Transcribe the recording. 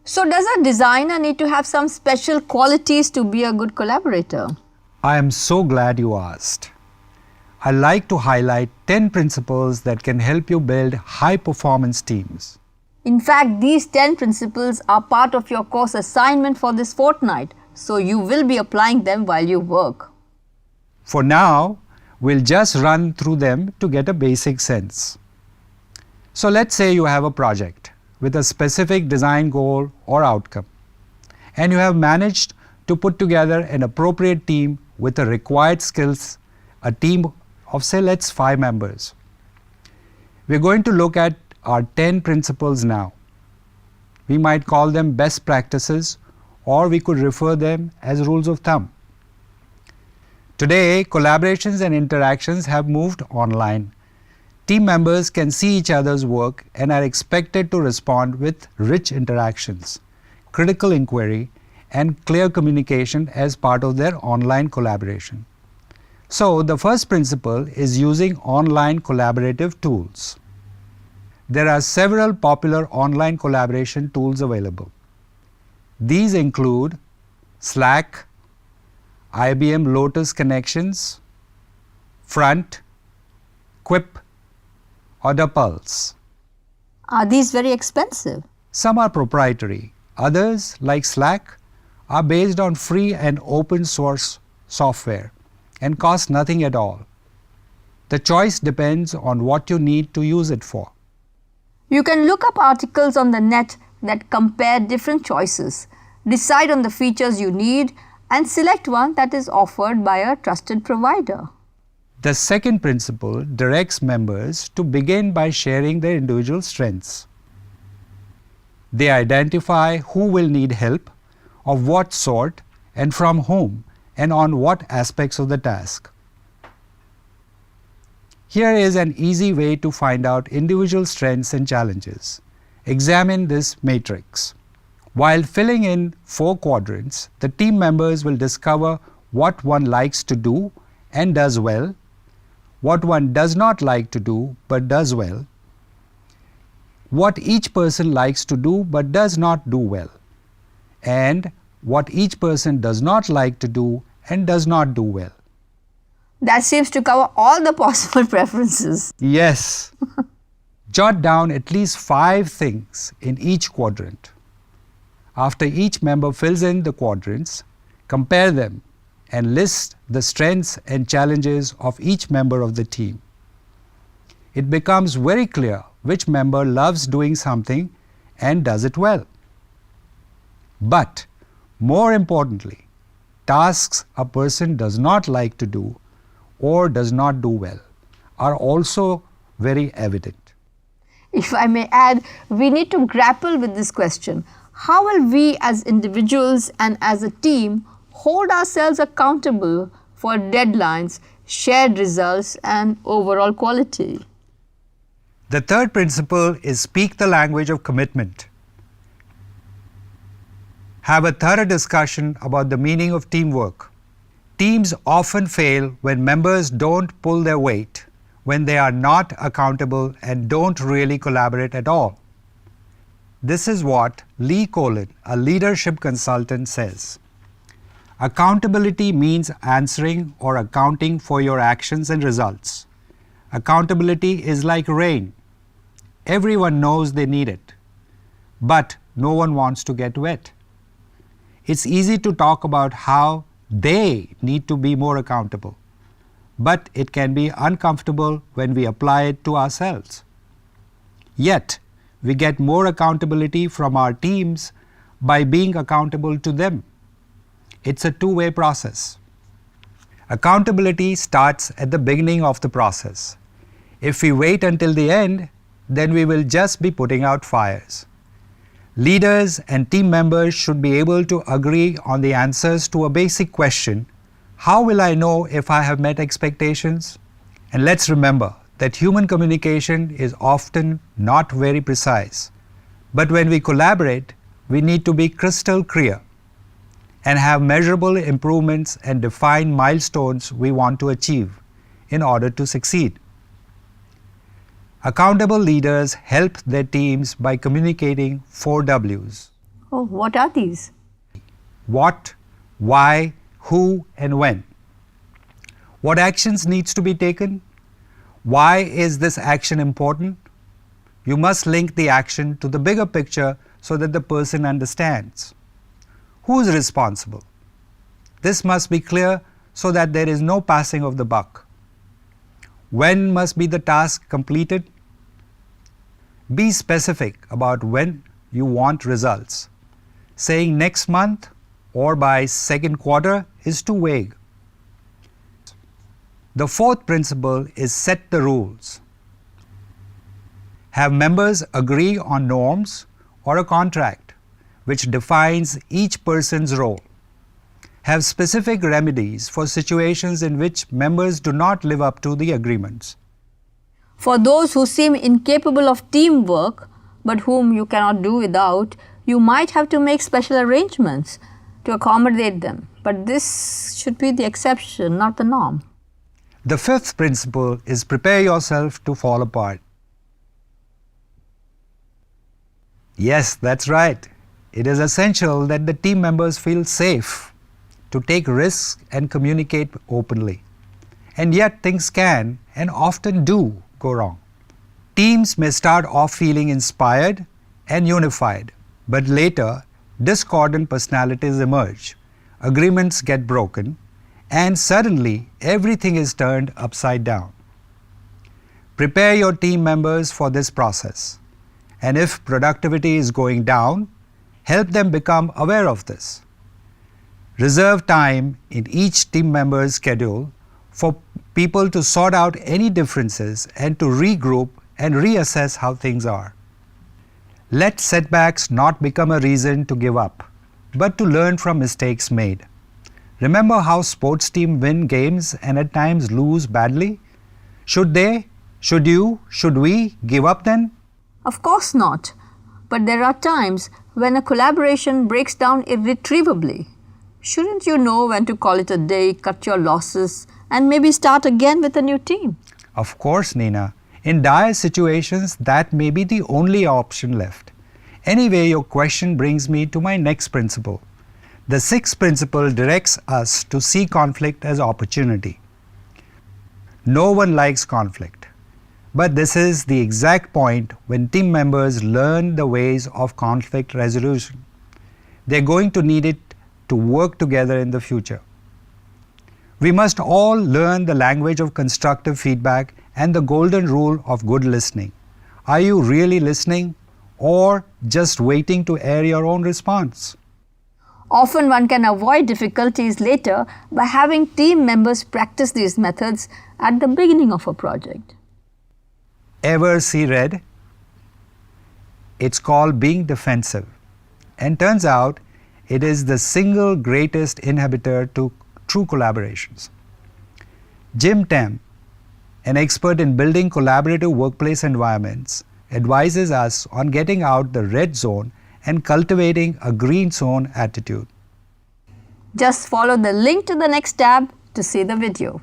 So does a designer need to have some special qualities to be a good collaborator? I am so glad you asked. I like to highlight 10 principles that can help you build high-performance teams. In fact, these 10 principles are part of your course assignment for this fortnight, so you will be applying them while you work. For now, we'll just run through them to get a basic sense. So let's say you have a project with a specific design goal or outcome, and you have managed to put together an appropriate team with the required skills, a team of say let's 5 members. We're going to look at our 10 principles now. We might call them best practices, or we could refer them as rules of thumb. Today, collaborations and interactions have moved online. Team members can see each other's work and are expected to respond with rich interactions, critical inquiry, and clear communication as part of their online collaboration. So, the first principle is using online collaborative tools. There are several popular online collaboration tools available. These include Slack, IBM Lotus Connections, Front, Quip, or the Pulse. Are these very expensive? Some are proprietary. Others, like Slack, are based on free and open source software and cost nothing at all. The choice depends on what you need to use it for. You can look up articles on the net that compare different choices, decide on the features you need, and select one that is offered by a trusted provider. The second principle directs members to begin by sharing their individual strengths. They identify who will need help, of what sort, and from whom, and on what aspects of the task. Here is an easy way to find out individual strengths and challenges. Examine this matrix. While filling in 4 quadrants, the team members will discover what one likes to do and does well, what one does not like to do but does well, what each person likes to do but does not do well, and what each person does not like to do and does not do well. That seems to cover all the possible preferences. Yes. Jot down at least 5 things in each quadrant. After each member fills in the quadrants, compare them and list the strengths and challenges of each member of the team. It becomes very clear which member loves doing something and does it well. But more importantly, tasks a person does not like to do or does not do well are also very evident. If I may add, we need to grapple with this question. How will we as individuals and as a team hold ourselves accountable for deadlines, shared results, and overall quality? The third principle is speak the language of commitment. Have a thorough discussion about the meaning of teamwork. Teams often fail when members don't pull their weight, when they are not accountable and don't really collaborate at all. This is what Lee Colin, a leadership consultant, says. Accountability means answering or accounting for your actions and results. Accountability is like rain. Everyone knows they need it, but no one wants to get wet. It's easy to talk about how they need to be more accountable, but it can be uncomfortable when we apply it to ourselves. Yet, we get more accountability from our teams by being accountable to them. It's a two-way process. Accountability starts at the beginning of the process. If we wait until the end, then we will just be putting out fires. Leaders and team members should be able to agree on the answers to a basic question: how will I know if I have met expectations? And let's remember that human communication is often not very precise. But when we collaborate, we need to be crystal clear and have measurable improvements and define milestones we want to achieve in order to succeed. Accountable leaders help their teams by communicating 4 Ws. Oh, what are these? What, why, who, and when. What actions needs to be taken? Why is this action important? You must link the action to the bigger picture so that the person understands. Who is responsible? This must be clear so that there is no passing of the buck. When must be the task completed? Be specific about when you want results. Saying next month or by second quarter is too vague. The fourth principle is set the rules. Have members agree on norms or a contract which defines each person's role. Have specific remedies for situations in which members do not live up to the agreements. For those who seem incapable of teamwork, but whom you cannot do without, you might have to make special arrangements to accommodate them. But this should be the exception, not the norm. The fifth principle is prepare yourself to fall apart. Yes, that's right. It is essential that the team members feel safe to take risks and communicate openly. And yet things can and often do go wrong. Teams may start off feeling inspired and unified, but later discordant personalities emerge, agreements get broken, and suddenly everything is turned upside down. Prepare your team members for this process, and if productivity is going down, help them become aware of this. Reserve time in each team member's schedule for people to sort out any differences and to regroup and reassess how things are. Let setbacks not become a reason to give up, but to learn from mistakes made. Remember how sports teams win games and at times lose badly? Should they, should you, should we give up then? Of course not. But there are times when a collaboration breaks down irretrievably. Shouldn't you know when to call it a day, cut your losses, and maybe start again with a new team? Of course, Neena. In dire situations, that may be the only option left. Anyway, your question brings me to my next principle. The sixth principle directs us to see conflict as opportunity. No one likes conflict, but this is the exact point when team members learn the ways of conflict resolution. They're going to need it to work together in the future. We must all learn the language of constructive feedback and the golden rule of good listening. Are you really listening or just waiting to air your own response? Often one can avoid difficulties later by having team members practice these methods at the beginning of a project. Ever see red? It's called being defensive, and turns out it is the single greatest inhibitor to true collaborations. Jim Tem, an expert in building collaborative workplace environments, advises us on getting out the red zone and cultivating a green zone attitude. Just follow the link to the next tab to see the video.